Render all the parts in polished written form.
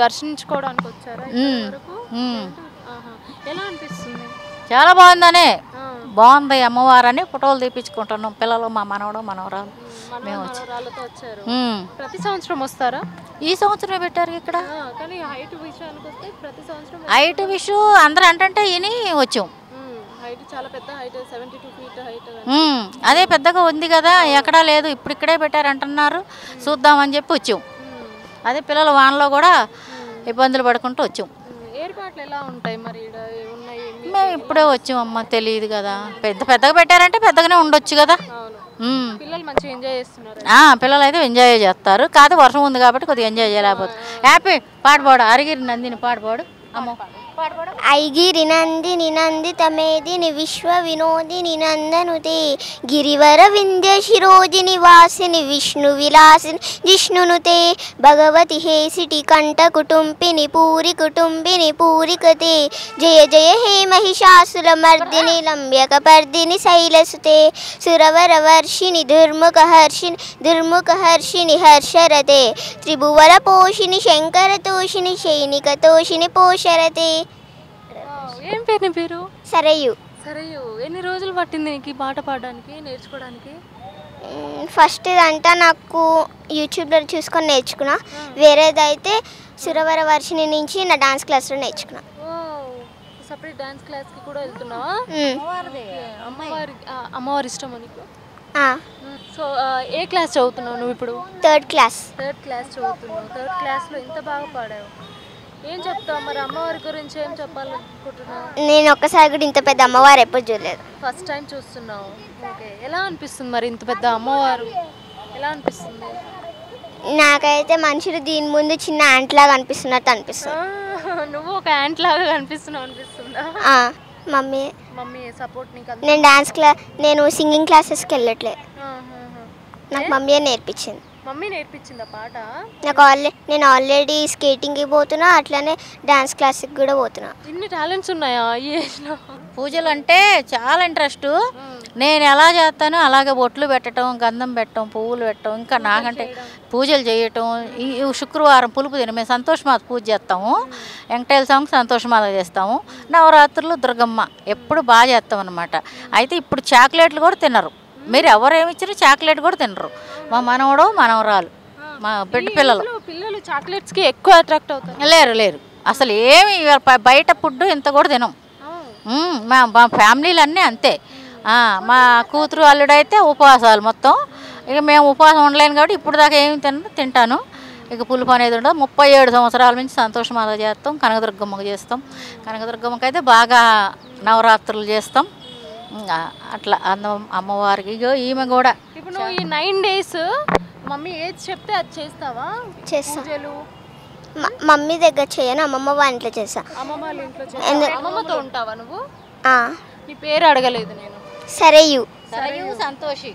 దర్శించుకోవడానికి వచ్చారా ఇప్పటివరకు? ఎలా అనిపిస్తుంది? చాలా బాగుందనే బాగుంది అమ్మవారని ఫోటోలు తీపించుకుంటున్నాం పిల్లలు మా మనవడు మనవరాలు మేము వచ్చారు. ప్రతి సంవత్సరం వస్తారా? ఈ సంవత్సరం పెట్టారు ఇక్కడ. కానీ హైట్ విషయానికి వస్తే ప్రతి సంవత్సరం హైట్ విషయం అందరూ అంటే ఇని వచ్చాం. హైట్ చాలా పెద్ద హైట్ 72 ఫీట్ హైట్. అదే పెద్దగా ఉంది కదా ఎక్కడా లేదు ఇప్పుడు ఇక్కడే పెట్టారంటున్నారు చూద్దామని చెప్పి వచ్చాం. అదే పిల్లల వానలో కూడా ఇబ్బందులు పడుకుంటూ వచ్చాం. ఏర్పాట్లు ఎలా ఉంటాయి మరి? మేము ఇప్పుడే వచ్చాం అమ్మ తెలియదు కదా పెద్దగా పెట్టారంటే పెద్దగానే ఉండొచ్చు కదా. పిల్లలు మంచిగా ఎంజాయ్ చేస్తున్నారు. పిల్లలు అయితే ఎంజాయ్ చేస్తారు కాదు వర్షం ఉంది కాబట్టి కొద్దిగా ఎంజాయ్ చేయలేకపోతే హ్యాపీ పాడుపాడు అరిగిరి నందిని పాడుపాడు అమ్మ ఐగిరి నందిని నందితమేదిని విశ్వ వినోదిని నందనుతే గిరివర వింధ్య శిరోజిని వాసిని విష్ణు విలాసిని జిష్ణునుతే భగవతి హేసిటి కంఠ కుటుంబిని పూరికతే జయ జయ హే మహిషాసుల మర్దిని లంబ్యక పర్దిని శైలసుతే సురవర వర్షిని దుర్ముఖ హర్షిని హర్షరతే త్రిభువన పోషిని శంకర తోషిని సైనిక తోషిని పోషరతే. ఏం పేరు నీ పేరు? సరయు. సరయు. ఎన్ని రోజులు పట్టింది నీకు ఈ పాట పాడడానికి నేర్చుకోవడానికి? ఫస్ట్ ఇదంతా నాకు యూట్యూబ్లో చూసుకొని నేర్చుకున్నా. వేరేదైతే సురవర వర్షిని నుంచి నా డాన్స్ క్లాస్లో నేర్చుకున్నా. సపరేట్ డాన్స్ క్లాస్కి కూడా వెళ్తున్నావా? అమ్మవారి ఇష్టమా నీకు? సో ఏ క్లాస్ చదువుతున్నావు నువ్వు ఇప్పుడు? థర్డ్ క్లాస్ చదువుతున్నావు. థర్డ్ క్లాస్లో ఇంత బాగా పాడావు. ఏం చెప్తావు మరి అమ్మవారి గురించి ఏం చెప్పాలనుకుంటున్నావు? నేను ఒక్కసారి కూడా ఇంత పెద్ద అమ్మవారు ఎప్పుడు చూడలేదు. ఫస్ట్ టైం చూస్తున్నావు. ఓకే. ఎలా అనిపిస్తుంది మరి ఇంత పెద్ద అమ్మవారు ఎలా అనిపిస్తుంది? నాకైతే మనుషులు దీని ముందు చిన్న యాంట్ లాగా అనిపిస్తున్నట్టు అనిపిస్తుంది. నువ్వు ఒక యాంట్ లాగా అనిపిస్తుందా? మమ్మీ సపోర్ట్ నీకు? నేను సింగింగ్ క్లాసెస్కి వెళ్ళట్లేదు. నాకు మమ్మీ నేర్పించింది. మమ్మీ నేర్పించిందా పాట? నేను ఆల్రెడీ స్కేటింగ్కి పోతున్నా అట్లనే డాన్స్ క్లాస్కి కూడా పోతున్నా. ఇన్ని టాలెంట్స్ ఉన్నాయా ఈ ఏజ్లో? పూజలు అంటే చాలా ఇంట్రెస్ట్. నేను ఎలా చేస్తానో అలాగే బొట్లు పెట్టడం గంధం పెట్టడం పువ్వులు పెట్టడం ఇంకా నాకంటే పూజలు చేయటం. ఈ శుక్రవారం పులుపు తిని మేము సంతోషమాత పూజ చేస్తాము. వెంకటేశ్వర స్వామికి సంతోషమాత చేస్తాము. నవరాత్రులు దుర్గమ్మ ఎప్పుడు బాగా చేస్తాం అన్నమాట. అయితే ఇప్పుడు చాక్లెట్లు కూడా తినరు. మీరు ఎవరేమి ఇచ్చారు చాక్లెట్ కూడా తినరు. మా మనవడు మనవరాలు మా బిడ్డ పిల్లలు చాక్లెట్స్కి ఎక్కువ అట్రాక్ట్ అవుతారు. లేరు అసలు ఏమి బయట ఫుడ్ ఇంత కూడా తినం. మా ఫ్యామిలీలు అన్నీ అంతే. మా కూతురు అల్లుడైతే ఉపవాసాలు మొత్తం. ఇక మేము ఉపవాసం ఉండలేను కాబట్టి ఇప్పుడు దాకా ఏమి తింటాను. ఇక పులుపు అనేది ఉండదు. 37 సంవత్సరాల నుంచి సంతోషమాత చేస్తాం. కనకదుర్గమ్మకు చేస్తాం. కనకదుర్గమ్మకి అయితే బాగా నవరాత్రులు చేస్తాం. అట్లా అమ్మవారికి ఈమె కూడా. ఇప్పుడు నువ్వు ఈ 9 days మమ్మీ ఏది చెప్తే అది చేస్తావా? చేస్తాను. మమ్మీ దగ్గర చేయను, అమ్మమ్మ వాళ్ళ ఇంట్లో చేస్తా. అమ్మమ్మ వాళ్ళ ఇంట్లో అమ్మమ్మతో ఉంటావా నువ్వు? నీ పేరు అడగలేదు నేను. సరయు సంతోషి.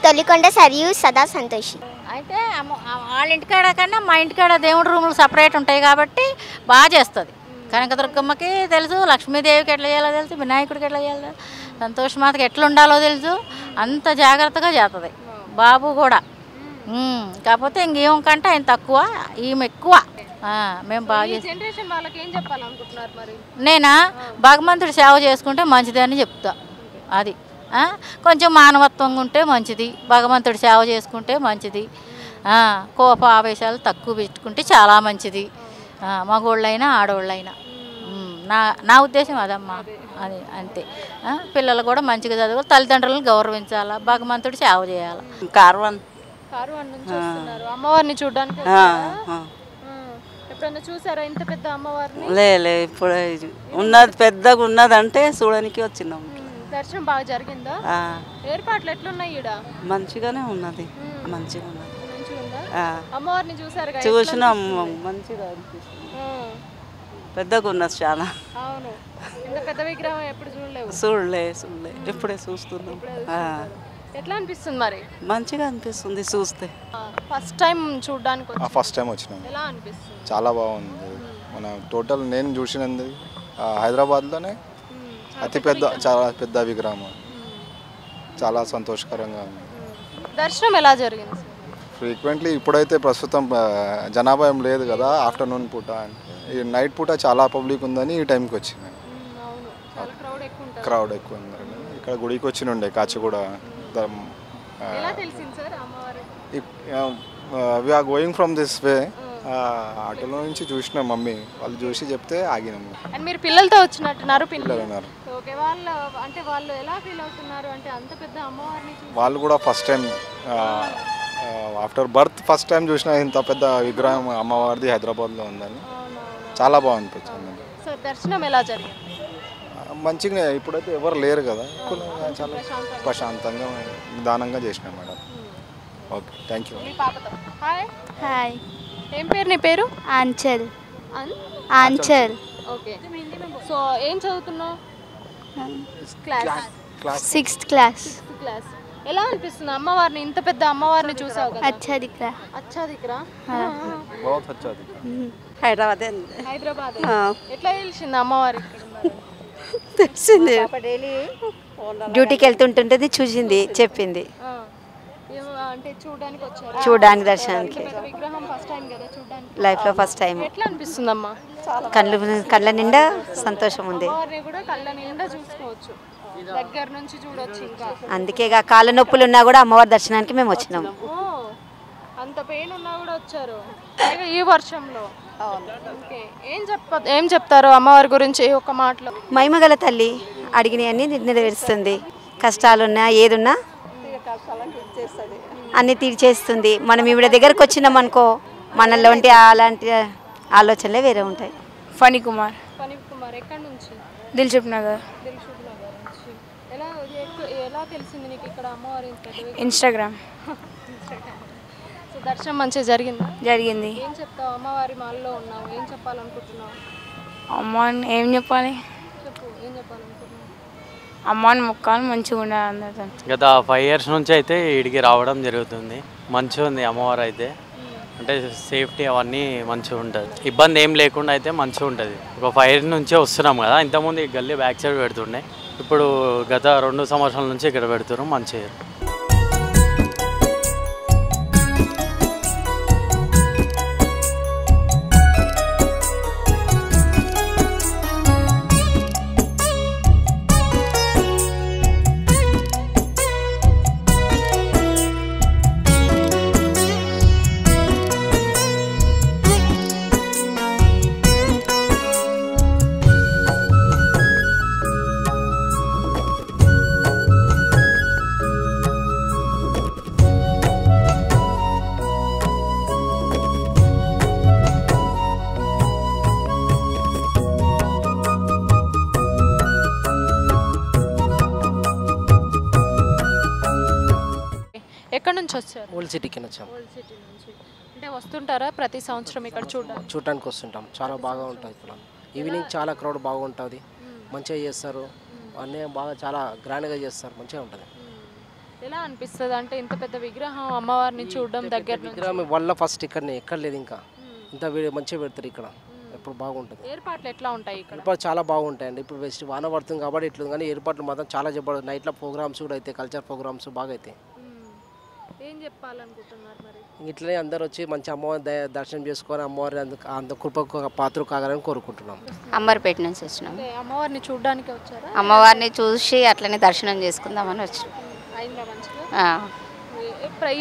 తొలికొండ సరయు సదా సంతోషి. అయితే వాళ్ళ ఇంటికాడ కన్నా మా ఇంటికాడ దేవుడి రూములు సపరేట్ ఉంటాయి కాబట్టి బాగా చేస్తుంది. కనకదుర్గమ్మకి తెలుసు, లక్ష్మీదేవికి ఎట్లా చేయాలో తెలుసు, వినాయకుడికి ఎట్లా చేయాలో, సంతోషమాతకి ఎట్లా ఉండాలో తెలుసు. అంత జాగ్రత్తగా చేస్తుంది. బాబు కూడా. కాకపోతే ఇంకేం కంటే ఆయన తక్కువ, ఈమె ఎక్కువ. మేము బాగా జనరేషన్ వాళ్ళకి ఏం చెప్పాలనుకుంటున్నారు మరి? నేనా భగవంతుడి సేవ చేసుకుంటే మంచిది అని చెప్తా. అది కొంచెం మానవత్వంగా ఉంటే మంచిది. భగవంతుడి సేవ చేసుకుంటే మంచిది. కోప ఆవేశాలు తక్కువ పెట్టుకుంటే చాలా మంచిది. మగోళ్ళైనా ఆడవాళ్ళైనా. నా ఉద్దేశం అదమ్మా. అది అంతే. పిల్లలు కూడా మంచిగా చదువు, తల్లిదండ్రులను గౌరవించాలా, భగవంతుడి సేవ చేయాలి. కార్వాన్ నుంచి వస్తున్నారు అమ్మవారిని చూడడానికి. ఎప్పుడన్నా చూసారా ఇంత పెద్ద అమ్మవారిని? లే ఇప్పుడు ఉన్నది పెద్దగా ఉన్నదంటే చూడడానికి వచ్చినాం. దర్శనం బాగా జరిగిందా? ఏర్పాట్లు ఎట్లున్నాయి? మంచిగానే ఉన్నది. మంచిగా ఉన్నది. అమ్మవారిని చూసారు? చూసినాం. మంచిగా పెద్దగా ఉన్నది చాలా. అవును. ఇంత పెద్ద విగ్రహం ఎప్పుడు చూడలేవు. చూడలే ఇప్పుడే చూస్తున్నాం. ఎట్లా అనిపిస్తుంది మరి? మంచిగా అనిపిస్తుంది చూస్తే. ఫస్ట్ టైం చూడడానికి ఫస్ట్ టైం వచ్చినాం. ఎలా అనిపిస్తుంది? చాలా బాగుంది. మన టోటల్ నేను చూసినది హైదరాబాద్లోనే చాలా పెద్ద విగ్రహం. చాలా సంతోషకరంగా ఉంది. దర్శనం ఎలా జరిగింది? ఫ్రీక్వెంట్లీ ఇప్పుడైతే ప్రస్తుతం జనాభా ఏం లేదు కదా, ఆఫ్టర్నూన్ పూట అంటే ఈ నైట్ పూట చాలా పబ్లిక్ ఉందని ఈ టైంకి వచ్చింది. అవును, చాలా క్రౌడ్ ఎక్కువ ఉంటుంది. క్రౌడ్ ఎక్కువ ఉంది. ఇక్కడ గుడికి వచ్చినుండే కాచిగూడ. ఎలా తెలిసింది సార్ అమ్మవారు? We are going from this way. ఆటోలో నుంచి చూసిన మమ్మీ వాళ్ళు చూసి చెప్తే ఆగినాము. అండ్ మీరు పిల్లలతో వచ్చినట్టున్నారు. పిల్లలు ఉన్నారు. ఓకే, వాళ్ళు ఎలా ఫీల్ అవుతున్నారు అంటే అంత పెద్ద అమ్మవారిని చూసి? వాళ్ళు కూడా first time after birth first time చూసిన ఇంత పెద్ద విగ్రహం అమ్మవారిది హైదరాబాద్లో ఉందని చాలా బాగా అనిపించింది. సార్ దర్శనం ఎలా జరిగింది? మంచిగా, ఇప్పుడైతే ఎవరు లేరు కదా, చాలా ప్రశాంతంగా నిదానంగా చేసినాం మేడం. Okay, thank you. మీ పాపతో. హాయ్. హాయ్, ఏం పేరు నీ పేరు? ఆంచల్. ఆంచల్. ఓకే, సో ఏం చదువుతున్నావు? Class 6th class. క్లాస్. ఎలా అనిపిస్తుంది అమ్మవారిని, ఇంత పెద్ద అమ్మవారిని చూసావు కదా? అచ్చా దిక్రా. అచ్చా దిక్రా. बहुत अच्छा दिखा. హైదరాబాద్. ఎట్లా తెలిసింది అమ్మవారి ఇక్కడ ఉన్నారు? తెలిసింది, డ్యూటీకి వెళ్తుంటుంటది, చూసింది, చెప్పింది. అంటే చూడడానికి వచ్చారు? చూడడానికి, దర్శనానికి. విగ్రహం ఫస్ట్ టైం కదా చూడడానికి? లైఫ్లో ఫస్ట్ టైం. ఎట్లా అనిపిస్తుందమ్మా? కళ్ళ నిండా సంతోషం ఉంది. అమ్మవారిని కూడా కళ్ళ నిండా చూసుకోవచ్చు, దగ్గర నుంచి చూడొచ్చు. ఇంకా అందుకే కాళ్ళ నొప్పులు ఉన్నా కూడా అమ్మవారి దర్శనానికి మేము వచ్చినాం. అంత పెయిన్ ఉన్నా కూడా వచ్చారు ఈ వర్షంలో. ఓకే, ఏం చెప్తారు అమ్మవారి గురించి ఒక మాటలో? మహిమగల తల్లి, అడిగినవన్నీ నెరవేరుస్తుంది. కష్టాలున్నా ఏదున్నా అన్నీ తీర్చేస్తుంది. మనం ఈవిడ దగ్గరకు వచ్చినాం అనుకో, మనలో ఉంటే అలాంటి ఆలోచనలే వేరే ఉంటాయి. ఫణి కుమార్. ఎక్కడి నుంచి? దిల్సుఖ్ నగర్. ఎలా తెలిసింది నీకు ఇక్కడ అమ్మవారి? ఇన్స్టాగ్రామ్. సో దర్శనం మంచిగా జరిగిందా? జరిగింది. ఏం చెప్తావు? అమ్మవారి మాల్లో ఉన్నావు, ఏం చెప్పాలనుకుంటున్నావు? అమ్మని ఏం చెప్పాలి? చెప్పు, ఏం చెప్పాలనుకుంటున్నావు? అమ్మని మొక్కాలి, మంచిగా ఉండాలి అందరితో. గత 5 years నుంచి అయితే ఇడికి రావడం జరుగుతుంది. మంచిగా ఉంది అమ్మవారు అయితే, అంటే సేఫ్టీ అవన్నీ మంచిగా ఉంటుంది, ఇబ్బంది ఏం లేకుండా అయితే మంచిగా ఉంటుంది. ఒక 5 years నుంచే వస్తున్నాం కదా, ఇంతకుముందు ఈ గల్లీ బ్యాక్ సైడ్ పెడుతుండే, ఇప్పుడు గత 2 సంవత్సరాల నుంచి ఇక్కడ పెడుతున్నారు. మంచిగా. ఎక్కడి నుంచి వచ్చారు? ఓల్డ్ సిటీకి వచ్చాం. ఓల్డ్ సిటీ నుంచి. అంటే వస్తుంటారా ప్రతి సంవత్సరం ఇక్కడ చూడడానికి వస్తుంటాం. చాలా బాగా ఉంటుంది ఇక్కడ. ఈవినింగ్ చాలా క్రౌడ్ బాగుంటుంది, మంచిగా చేస్తారు, అన్నీ బాగా చాలా గ్రాండ్గా చేస్తారు, మంచిగా ఉంటుంది. ఎలా అనిపిస్తుంది అంటే ఇంత పెద్ద విగ్రహం అమ్మవారిని చూడడం దగ్గర? విగ్రహం వల్ల ఫస్ట్ ఇక్కడనే ఎక్కడ లేదు, ఇంకా ఇంత మంచిగా పెడతారు ఇక్కడ. ఇప్పుడు బాగుంటుంది. ఏర్పాట్లు ఎట్లా ఉంటాయి ఇక్కడ? ఏర్పాట్లు చాలా బాగుంటాయండి. ఇప్పుడు బెస్ట్ వాన పడుతుంది కాబట్టి ఇట్లా, కానీ ఏర్పాట్లు మాత్రం చాలా చెప్పాలి. నైట్లో ప్రోగ్రామ్స్ కూడా అయితే, కల్చర్ ప్రోగ్రామ్స్ బాగా అయితే. ఏం చెప్పాలనుకుంటున్నారు మరి? ఇట్లనే అందరు వచ్చి మంచి అమ్మవారి దర్శనం చేసుకొని అమ్మవారి అంత కృపకు పాత్ర కాగాలని కోరుకుంటున్నాం. అంబర్పేట నుంచి వచ్చినాం. అమ్మవారిని చూడడానికి వచ్చారా? అమ్మవారిని చూసి అట్లనే దర్శనం చేసుకుందామని వచ్చినాం. అయిందా మంచిగా?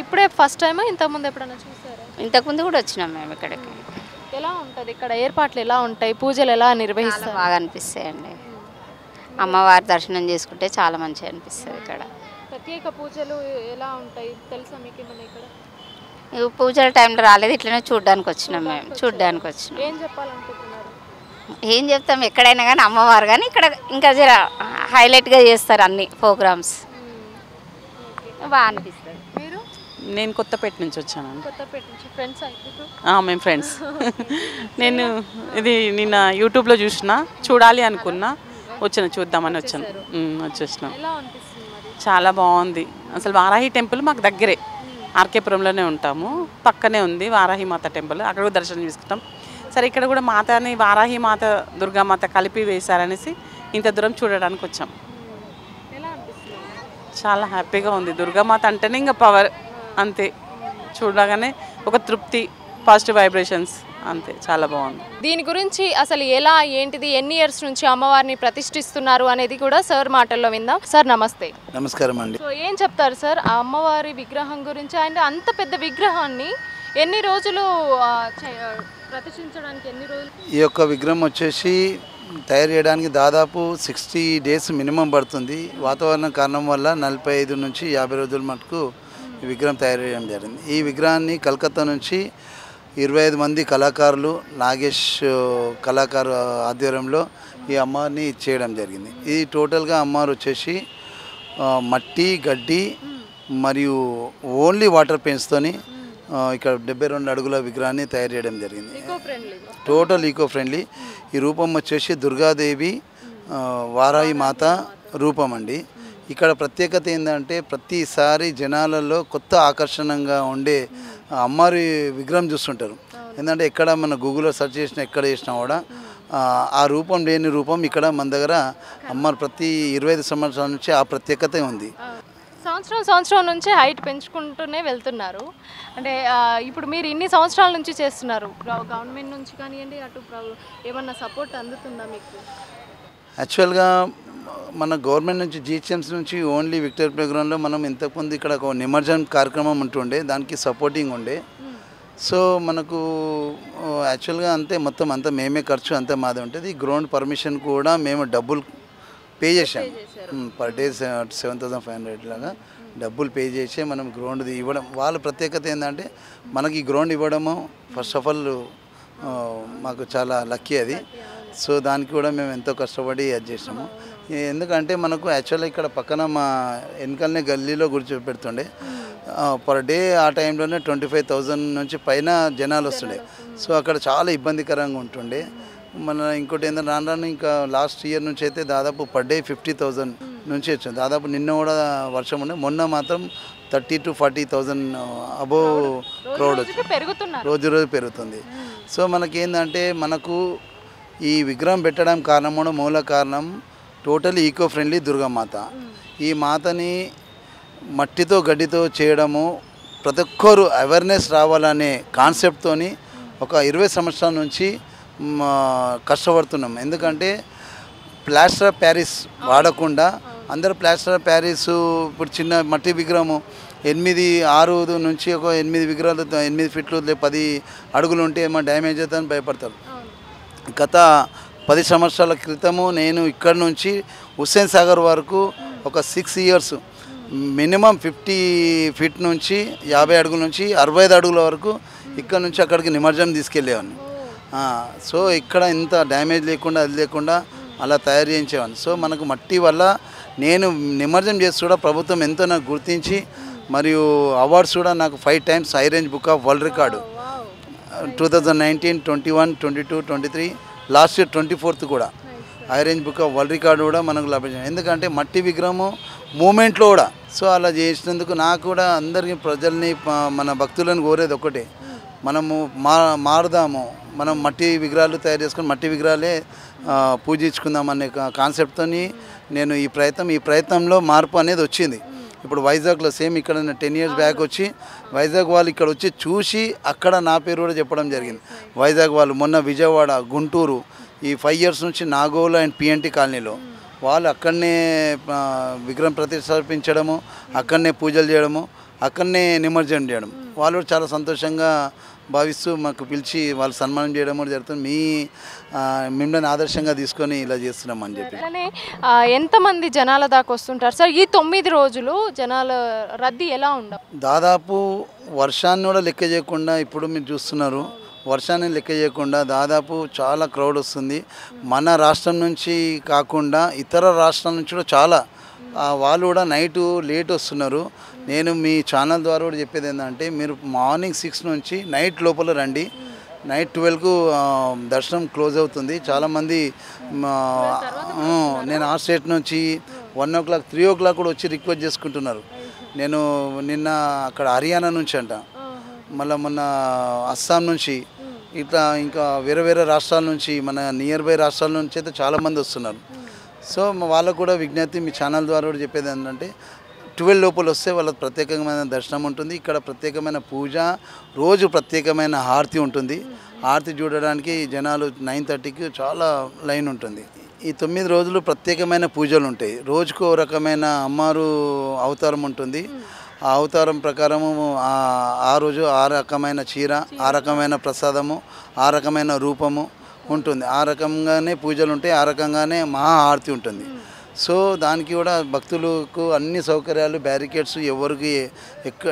ఇప్పుడే ఫస్ట్ టైమా ఇంతకుముందు ఎప్పుడైనా చూసారా? ఇంతకుముందు కూడా వచ్చినాం మేము ఇక్కడికి. ఎలా ఉంటుంది ఇక్కడ? ఏర్పాట్లు ఎలా ఉంటాయి? పూజలు ఎలా నిర్వహిస్తారు? బాగా అనిపిస్తాయండి. అమ్మవారి దర్శనం చేసుకుంటే చాలా మంచిగా అనిపిస్తుంది ఇక్కడ. ప్రత్యేక పూజలు ఎలా ఉంటాయి తెలుసా మీకు ఏమైనా ఇక్కడ? పూజల టైంలో రాలేదు, ఇట్లనే చూడడానికి వచ్చినాం మేము. చూడడానికి వచ్చినాం. ఏం చెప్పాలనుకుంటున్నారు? ఏం చెప్తాం, ఎక్కడైనా కానీ అమ్మవారు, కానీ ఇక్కడ ఇంకా జర హైలైట్గా చేస్తారు అన్ని ప్రోగ్రామ్స్, బాగా అనిపిస్తుంది. మీరు? నేను కొత్తపేట నుంచి వచ్చాను. కొత్తపేట నుంచి. ఫ్రెండ్స్ అయితే? మేము ఫ్రెండ్స్. నేను ఇది నిన్న యూట్యూబ్లో చూసిన, చూడాలి అనుకున్నా, చూద్దామని వచ్చేసినాం. ఎలా అనిపిస్తుంది? చాలా బాగుంది అసలు. వారాహి టెంపుల్ మాకు దగ్గరే, ఆర్కేపురంలోనే ఉంటాము, పక్కనే ఉంది వారాహి మాత టెంపుల్, అక్కడ కూడా దర్శనం చేసుకుంటాం. సరే ఇక్కడ కూడా మాతని వారాహి మాత దుర్గామాత కలిపి వేశారనేసి ఇంత దూరం చూడడానికి వచ్చాం. ఎలా అనిపిస్తుంది? చాలా హ్యాపీగా ఉంది. దుర్గామాత అంటేనే ఇంకా పవర్ అంతే. చూడగానే ఒక తృప్తి, పాజిటివ్ వైబ్రేషన్స్, అంతే. చాలా బాగుంది. దీని గురించి అసలు ఎలా ఏంటిది, ఎన్ని ఇయర్స్ నుంచి అమ్మవారిని ప్రతిష్ఠిస్తున్నారు అనేది కూడా సార్ మాటల్లో విందాం. సార్ నమస్తే. నమస్కారం అండి. సో ఏం చెప్తారు సార్ ఆ అమ్మవారి విగ్రహం గురించి? అండ్ అంత పెద్ద విగ్రహాన్ని ఎన్ని రోజులు ప్రతిష్ఠించడానికి ఎన్ని రోజులు? ఈ యొక్క విగ్రహం వచ్చేసి తయారు చేయడానికి దాదాపు 60 days మినిమం పడుతుంది. వాతావరణ కారణం వల్ల 45 నుంచి 50 రోజుల మటుకు ఈ విగ్రహం తయారు చేయడం జరిగింది. ఈ విగ్రహాన్ని కలకత్తా నుంచి 25 మంది కళాకారులు, నాగేష్ కళాకారు ఆధ్వర్యంలో ఈ అమ్మవారిని చేయడం జరిగింది. ఇది టోటల్గా అమ్మవారు వచ్చేసి మట్టి, గడ్డి మరియు ఓన్లీ వాటర్ పెయింట్స్తోని ఇక్కడ 72 అడుగుల విగ్రహాన్ని తయారు చేయడం జరిగింది. Total eco friendly. ఈ రూపం వచ్చేసి దుర్గాదేవి వారాహి మాత రూపం అండి. ఇక్కడ ప్రత్యేకత ఏంటంటే ప్రతిసారి జనాలలో కొత్త ఆకర్షణంగా ఉండే అమ్మవారి విగ్రహం చూస్తుంటారు. ఎందుకంటే ఎక్కడ మన గూగుల్లో సెర్చ్ చేసినా ఎక్కడ చేసినా కూడా ఆ రూపం లేని రూపం ఇక్కడ మన దగ్గర అమ్మవారు ప్రతి 25 సంవత్సరాల నుంచి ఆ ప్రత్యేకత ఉంది. సంవత్సరం నుంచి హైట్ పెంచుకుంటూనే వెళ్తున్నారు. అంటే ఇప్పుడు మీరు ఇన్ని సంవత్సరాల నుంచి చేస్తున్నారు, గవర్నమెంట్ నుంచి కానివ్వండి, అటు ఏమన్నా సపోర్ట్ అందుతుందా మీకు? యాక్చువల్గా మన గవర్నమెంట్ నుంచి జిహెచ్ఎంసీ నుంచి ఓన్లీ విక్టరీ ప్లేగ్రౌండ్లో మనం ఇంతకుముందు ఇక్కడ ఒక నిమజ్జనం కార్యక్రమం ఉంటుండే, దానికి సపోర్టింగ్ ఉండే. సో మనకు యాక్చువల్గా అంతే మొత్తం అంతా మేమే ఖర్చు అంతా మాదే ఉంటుంది. గ్రౌండ్ పర్మిషన్ కూడా మేము డబ్బులు పే చేసాం. పర్ డే 7,500 లాగా డబ్బులు పే చేసి మనం గ్రౌండ్ ఇవ్వడం. వాళ్ళ ప్రత్యేకత ఏంటంటే మనకి గ్రౌండ్ ఇవ్వడము ఫస్ట్ ఆఫ్ ఆల్ మాకు చాలా లక్కీ అది. సో దానికి కూడా మేము ఎంతో కష్టపడి అది చేసాము. ఎందుకంటే మనకు యాక్చువల్గా ఇక్కడ పక్కన మా వెనకాలనే గల్లీలో కూర్చోబెడుతుండే పర్ డే ఆ టైంలోనే 25,000 నుంచి పైన జనాలు వస్తుండే. సో అక్కడ చాలా ఇబ్బందికరంగా ఉంటుండే. మన ఇంకోటి ఏంటంటే రాను ఇంకా లాస్ట్ ఇయర్ నుంచి అయితే దాదాపు పర్ డే 50,000 నుంచి వచ్చింది. దాదాపు నిన్న కూడా వర్షం ఉండే, మొన్న మాత్రం 30,000 to 40,000 అబోవ్ క్రౌడ్ వచ్చింది. రోజు పెరుగుతుంది. సో మనకేందంటే మనకు ఈ విగ్రహం పెట్టడం కారణం కూడా మూల కారణం టోటల్ ఈకో ఫ్రెండ్లీ దుర్గామాత. ఈ మాతని మట్టితో గడ్డితో చేయడము ప్రతి ఒక్కరు అవేర్నెస్ రావాలనే కాన్సెప్ట్తోని ఒక 20 సంవత్సరాల నుంచి కష్టపడుతున్నాం. ఎందుకంటే ప్లాస్టర్ ఆఫ్ ప్యారిస్ వాడకుండా అందరూ ప్లాస్టర్ ఆఫ్ ప్యారిస్ ఇప్పుడు చిన్న మట్టి విగ్రహము 6 నుంచి ఒక 8 విగ్రహాలు 8 ఫీట్లు 10 అడుగులు ఉంటే ఏమో డ్యామేజ్ అవుతుందని భయపడతారు. గత 10 సంవత్సరాల క్రితము నేను ఇక్కడ నుంచి హుస్సేన్ సాగర్ వరకు ఒక 6 years మినిమం 50 feet నుంచి 50 అడుగుల నుంచి 65 అడుగుల వరకు ఇక్కడ నుంచి అక్కడికి నిమజ్జనం తీసుకెళ్ళేవాడిని. సో ఇక్కడ ఇంత డ్యామేజ్ లేకుండా అది లేకుండా అలా తయారు చేయించేవాడిని. సో మనకు మట్టి వల్ల నేను నిమజ్జనం చేసి కూడా ప్రభుత్వం ఎంతో నాకు గుర్తించి మరియు అవార్డ్స్ కూడా నాకు 5 times high range book of world record 2019, 21, 22, 23 last year 24th కూడా high range book of world record కూడా మనకు లభించింది. ఎందుకంటే మట్టి విగ్రహము మూమెంట్లో కూడా. సో అలా చేసినందుకు నాకు కూడా అందరికీ ప్రజల్ని మన భక్తులను కోరేది ఒకటే, మనము మారుదాము, మనం మట్టి విగ్రహాలు తయారు చేసుకొని మట్టి విగ్రహాలే పూజించుకుందాం అనే కాన్సెప్ట్తో నేను ఈ ప్రయత్నంలో మార్పు అనేది వచ్చింది. ఇప్పుడు వైజాగ్లో సేమ్ ఇక్కడ 10 years బ్యాక్ వచ్చి వైజాగ్ వాళ్ళు ఇక్కడ వచ్చి చూసి అక్కడ నా పేరు కూడా చెప్పడం జరిగింది. వైజాగ్ వాళ్ళు మొన్న విజయవాడ, గుంటూరు ఈ 5 years నుంచి నాగోలు అండ్ పిఎన్టీ కాలనీలో వాళ్ళు అక్కడనే విగ్రహం ప్రతిష్టాపించడము, అక్కడనే పూజలు చేయడము, అక్కడనే నిమజ్జనం చేయడం వాళ్ళు చాలా సంతోషంగా భావిస్తూ మాకు పిలిచి వాళ్ళు సన్మానం చేయడం కూడా జరుగుతుంది. మిమ్మల్ని ఆదర్శంగా తీసుకొని ఇలా చేస్తున్నామని చెప్పి. ఎంతమంది జనాల దాకా వస్తుంటారు సార్ ఈ 9 రోజులు? జనాల రద్దీ ఎలా ఉండవు? దాదాపు వర్షాన్ని కూడా లెక్క చేయకుండా ఇప్పుడు మీరు చూస్తున్నారు, వర్షాన్ని లెక్క చేయకుండా దాదాపు చాలా క్రౌడ్ వస్తుంది. మన రాష్ట్రం నుంచి కాకుండా ఇతర రాష్ట్రాల నుంచి కూడా చాలా వాళ్ళు కూడా నైటు లేట్ వస్తున్నారు. నేను మీ ఛానల్ ద్వారా కూడా చెప్పేది ఏంటంటే మీరు మార్నింగ్ 6 నుంచి నైట్ లోపల రండి. నైట్ 12కు దర్శనం క్లోజ్ అవుతుంది. చాలామంది నేను ఆ స్టేట్ నుంచి 1 o'clock 3 o'clock కూడా వచ్చి రిక్వెస్ట్ చేసుకుంటున్నారు. నేను నిన్న అక్కడ హర్యానా నుంచి అంట, మళ్ళీ మొన్న అస్సాం నుంచి, ఇట్లా ఇంకా వేరే వేరే రాష్ట్రాల నుంచి, మన నియర్ బై రాష్ట్రాల నుంచి అయితే చాలామంది వస్తున్నారు. సో వాళ్ళకు కూడా విజ్ఞప్తి మీ ఛానల్ ద్వారా కూడా చెప్పేది ఏంటంటే 12 లోపల వస్తే వాళ్ళకి ప్రత్యేకమైన దర్శనం ఉంటుంది. ఇక్కడ ప్రత్యేకమైన పూజ, రోజు ప్రత్యేకమైన హారతి ఉంటుంది. హారతి చూడడానికి జనాలు 9:30కి చాలా లైన్ ఉంటుంది. ఈ 9 రోజులు ప్రత్యేకమైన పూజలు ఉంటాయి. రోజుకో రకమైన అమ్మవారు అవతారం ఉంటుంది. ఆ అవతారం ప్రకారము ఆ రోజు ఆ రకమైన చీర, ఆ రకమైన ప్రసాదము, ఆ రకమైన రూపము ఉంటుంది. ఆ రకంగానే పూజలు ఉంటాయి, ఆ రకంగానే మహా హారతి ఉంటుంది. సో దానికి కూడా భక్తులకు అన్ని సౌకర్యాలు, బ్యారికేడ్స్, ఎవరికి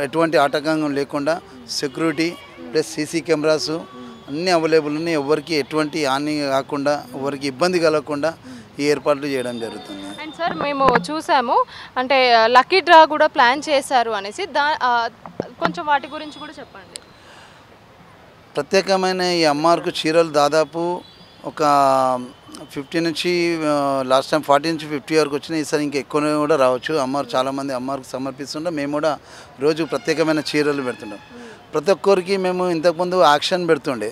ఎటువంటి ఆటంకం లేకుండా సెక్యూరిటీ ప్లస్ సీసీ కెమెరాస్ అన్నీ అవైలబుల్ ఉన్నాయి. ఎవరికి ఎటువంటి హాని కాకుండా, ఎవరికి ఇబ్బంది కలగకుండా ఈ ఏర్పాట్లు చేయడం జరుగుతుంది. అండ్ సార్ మేము చూసాము అంటే లక్కీ డ్రా కూడా ప్లాన్ చేశారు అనేసి, కొంచెం వాటి గురించి కూడా చెప్పండి. ప్రత్యేకమైన ఈ అమ్మవారికి చీరలు దాదాపు ఒక 50 నుంచి లాస్ట్ టైం 40 నుంచి 50 వరకు వచ్చినాయి. ఈసారి ఇంకా ఎక్కువ కూడా రావచ్చు. అమ్మవారు చాలామంది అమ్మవారికి సమర్పిస్తుంటాం. మేము కూడా రోజు ప్రత్యేకమైన చీరలు పెడుతుంటాం. ప్రతి ఒక్కరికి మేము ఇంతకుముందు ఆక్షన్ పెడుతుండే.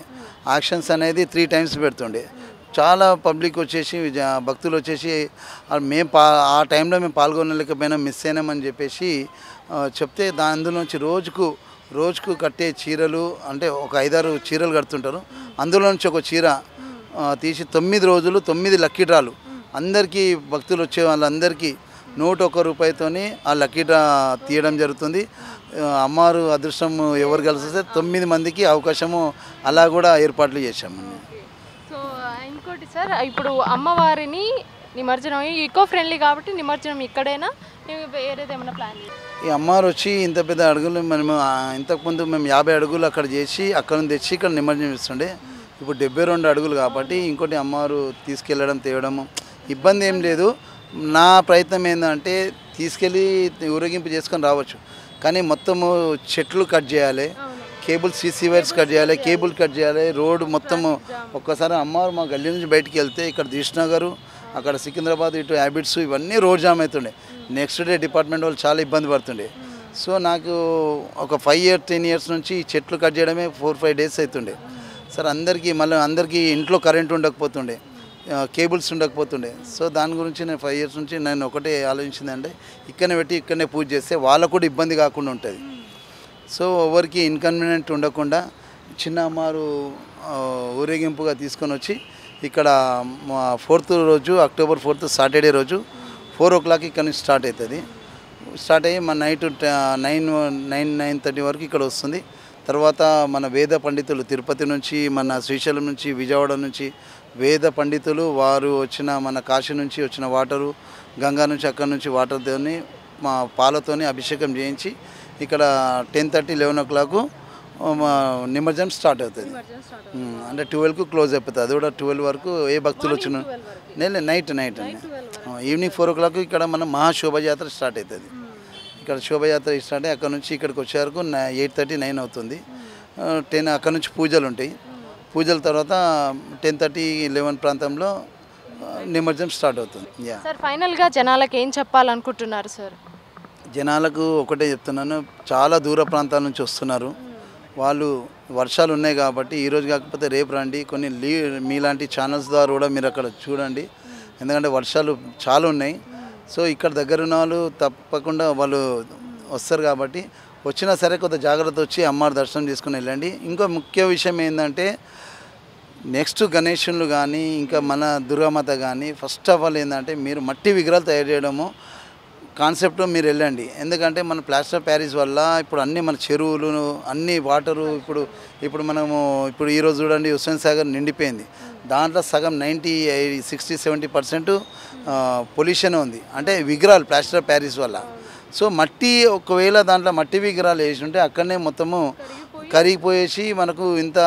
ఆక్షన్స్ అనేది 3 times పెడుతుండే. చాలా పబ్లిక్ వచ్చేసి భక్తులు వచ్చేసి మేము ఆ టైంలో మేము పాల్గొనలేకపోయినా మిస్ అయినామని చెప్పేసి చెప్తే అందులోంచి రోజుకు కట్టే చీరలు అంటే ఒక 5-6 చీరలు కడుతుంటారు. అందులో నుంచి ఒక చీర తీసి 9 రోజులు 9 లక్కీ డ్రాలు అందరికీ భక్తులు వచ్చే వాళ్ళందరికీ 101 రూపాయతోని ఆ లక్కీ డ్రా తీయడం జరుగుతుంది. అమ్మవారు అదృష్టం ఎవరు కలిస్తే 9 మందికి అవకాశము అలా కూడా ఏర్పాట్లు చేశాము. సో ఇంకోటి సార్, ఇప్పుడు అమ్మవారిని నిమజ్జనం ఈకో ఫ్రెండ్లీ కాబట్టి నిమజ్జనం ఇక్కడైనా వేరేది ఏమైనా ప్లాన్? ఈ అమ్మవారు వచ్చి ఇంత పెద్ద అడుగులు మేము ఇంతకుముందు మేము 50 అడుగులు అక్కడ చేసి అక్కడ నుంచి తెచ్చి ఇక్కడ నిమజ్జనం ఇస్తుండే. ఇప్పుడు 72 అడుగులు కాబట్టి ఇంకోటి అమ్మవారు తీసుకెళ్ళడం తేవడము ఇబ్బంది ఏం లేదు. నా ప్రయత్నం ఏంటంటే తీసుకెళ్ళి ఊరేగింపు చేసుకొని రావచ్చు, కానీ మొత్తము చెట్లు కట్ చేయాలి, కేబుల్ సీసీ వైర్స్ కట్ చేయాలి, కేబుల్ కట్ చేయాలి, రోడ్డు మొత్తము. ఒక్కసారి అమ్మవారు మా గల్లీ నుంచి బయటికి వెళ్తే ఇక్కడ దిష్నగరు, అక్కడ సికింద్రాబాద్, ఇటు హ్యాబిట్స్ ఇవన్నీ రోడ్ జామ్ అవుతుండే. నెక్స్ట్ డే డిపార్ట్మెంట్ వాళ్ళు చాలా ఇబ్బంది పడుతుండే. సో నాకు ఒక 5-10 years నుంచి చెట్లు కట్ చేయడమే 4-5 days అవుతుండే. సార్ అందరికీ ఇంట్లో కరెంట్ ఉండకపోతుండే, కేబుల్స్ ఉండకపోతుండే. సో దాని గురించి నేను 5 years నుంచి నేను ఒకటే ఆలోచించిందంటే ఇక్కడనే పెట్టి ఇక్కడనే పూజ చేస్తే వాళ్ళకు కూడా ఇబ్బంది కాకుండా ఉంటుంది. సో ఎవరికి ఇన్కన్వీనియంట్ ఉండకుండా చిన్న అమ్మవారు ఊరేగింపుగా తీసుకొని వచ్చి ఇక్కడ 4th రోజు అక్టోబర్ 4th సాటర్డే రోజు 4 o'clock ఇక్కడ నుంచి స్టార్ట్ అవుతుంది. స్టార్ట్ అయ్యి మన నైట్ 9-9:30 వరకు ఇక్కడ వస్తుంది. తర్వాత మన వేద పండితులు తిరుపతి నుంచి, మన శ్రీశైలం నుంచి, విజయవాడ నుంచి వేద పండితులు వారు వచ్చిన మన కాశీ నుంచి వచ్చిన వాటరు, గంగా నుంచి అక్కడ నుంచి వాటర్తోని మా పాలతోని అభిషేకం చేయించి ఇక్కడ 10:30-11 o'clock నిమజ్జనం స్టార్ట్ అవుతుంది. అంటే 12కు క్లోజ్ అయిపోతుంది. అది కూడా 12 వరకు ఏ భక్తులు వచ్చిన నైట్ అండి. ఈవినింగ్ 4 o'clock ఇక్కడ మన మహాశోభయాత్ర స్టార్ట్ అవుతుంది. ఇక్కడ శోభయాత్ర స్టార్ట్ అయ్యి అక్కడ నుంచి ఇక్కడికి వచ్చే వరకు 8:30-9 అవుతుంది. 10 అక్కడ నుంచి పూజలు ఉంటాయి. పూజల తర్వాత 10:30-11 ప్రాంతంలో నిమజ్జనం స్టార్ట్ అవుతుంది. సార్ ఫైనల్గా జనాలకు ఏం చెప్పాలనుకుంటున్నారు సార్? జనాలకు ఒకటే చెప్తున్నాను, చాలా దూర ప్రాంతాల నుంచి వస్తున్నారు. వాళ్ళు వర్షాలు ఉన్నాయి కాబట్టి ఈరోజు కాకపోతే రేపు రండి. కొన్ని మీలాంటి ఛానల్స్ ద్వారా కూడా మీరు అక్కడ చూడండి, ఎందుకంటే వర్షాలు చాలా ఉన్నాయి. సో ఇక్కడ దగ్గర ఉన్న వాళ్ళు తప్పకుండా వాళ్ళు వస్తారు కాబట్టి వచ్చినా సరే కొంత జాగ్రత్త వచ్చి అమ్మవారి దర్శనం చేసుకుని వెళ్ళండి. ఇంకో ముఖ్య విషయం ఏంటంటే నెక్స్ట్ గణేశులు కానీ ఇంకా మన దుర్గామాత కానీ ఫస్ట్ ఆఫ్ ఆల్ ఏంటంటే మీరు మట్టి విగ్రహాలు తయారు చేయడము కాన్సెప్ట్లో మీరు వెళ్ళండి. ఎందుకంటే మన ప్లాస్టర్ ప్యారిస్ వల్ల ఇప్పుడు అన్నీ మన చెరువులు అన్ని వాటరు ఇప్పుడు మనము ఈరోజు చూడండి హుస్సేన్ సాగర్ నిండిపోయింది. దాంట్లో సగం 60-70% పొల్యూషన్ ఉంది, అంటే విగ్రహాలు ప్లాస్టర్ ప్యారిస్ వల్ల. సో మట్టి ఒకవేళ దాంట్లో మట్టి విగ్రహాలు వేసి ఉంటే అక్కడనే మొత్తము కరిగిపోయేసి మనకు ఇంత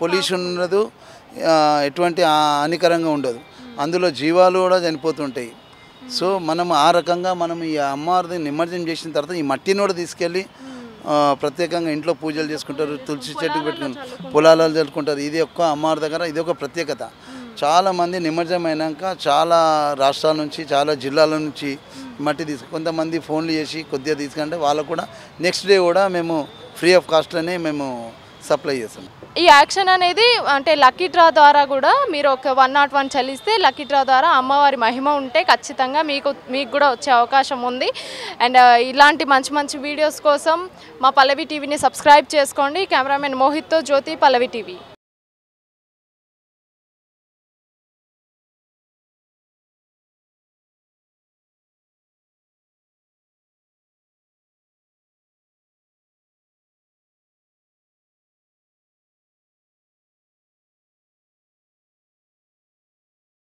పొల్యూషన్ ఉండదు, ఎటువంటి హానికరంగా ఉండదు, అందులో జీవాలు కూడా చనిపోతుంటాయి. సో మనం ఆ రకంగా మనం ఈ అమ్మవారిని నిమజ్జనం చేసిన తర్వాత ఈ మట్టిని కూడా తీసుకెళ్ళి ప్రత్యేకంగా ఇంట్లో పూజలు చేసుకుంటారు, తులసి చెట్టుకు పెట్టుకుని పొలాలు జరుపుకుంటారు. ఇది ఒక్క అమ్మవారి దగ్గర ఇది ఒక ప్రత్యేకత. చాలామంది నిమజ్జనం అయినాక చాలా రాష్ట్రాల నుంచి చాలా జిల్లాల నుంచి మట్టి కొంతమంది ఫోన్లు చేసి కొద్దిగా తీసుకుంటే వాళ్ళకు కూడా నెక్స్ట్ డే కూడా మేము ఫ్రీ ఆఫ్ కాస్ట్లోనే మేము సప్లై చేస్తాం. ఈ యాక్షన్ అనేది అంటే లక్కీ డ్రా ద్వారా కూడా మీరు ఒక 101 చెల్లిస్తే లక్కీ డ్రా ద్వారా అమ్మవారి మహిమ ఉంటే ఖచ్చితంగా మీకు కూడా వచ్చే అవకాశం ఉంది. అండ్ ఇలాంటి మంచి మంచి వీడియోస్ కోసం మా పల్లవి టీవీని సబ్స్క్రైబ్ చేసుకోండి. కెమెరామెన్ మోహిత్తో జ్యోతి, పల్లవి టీవీ.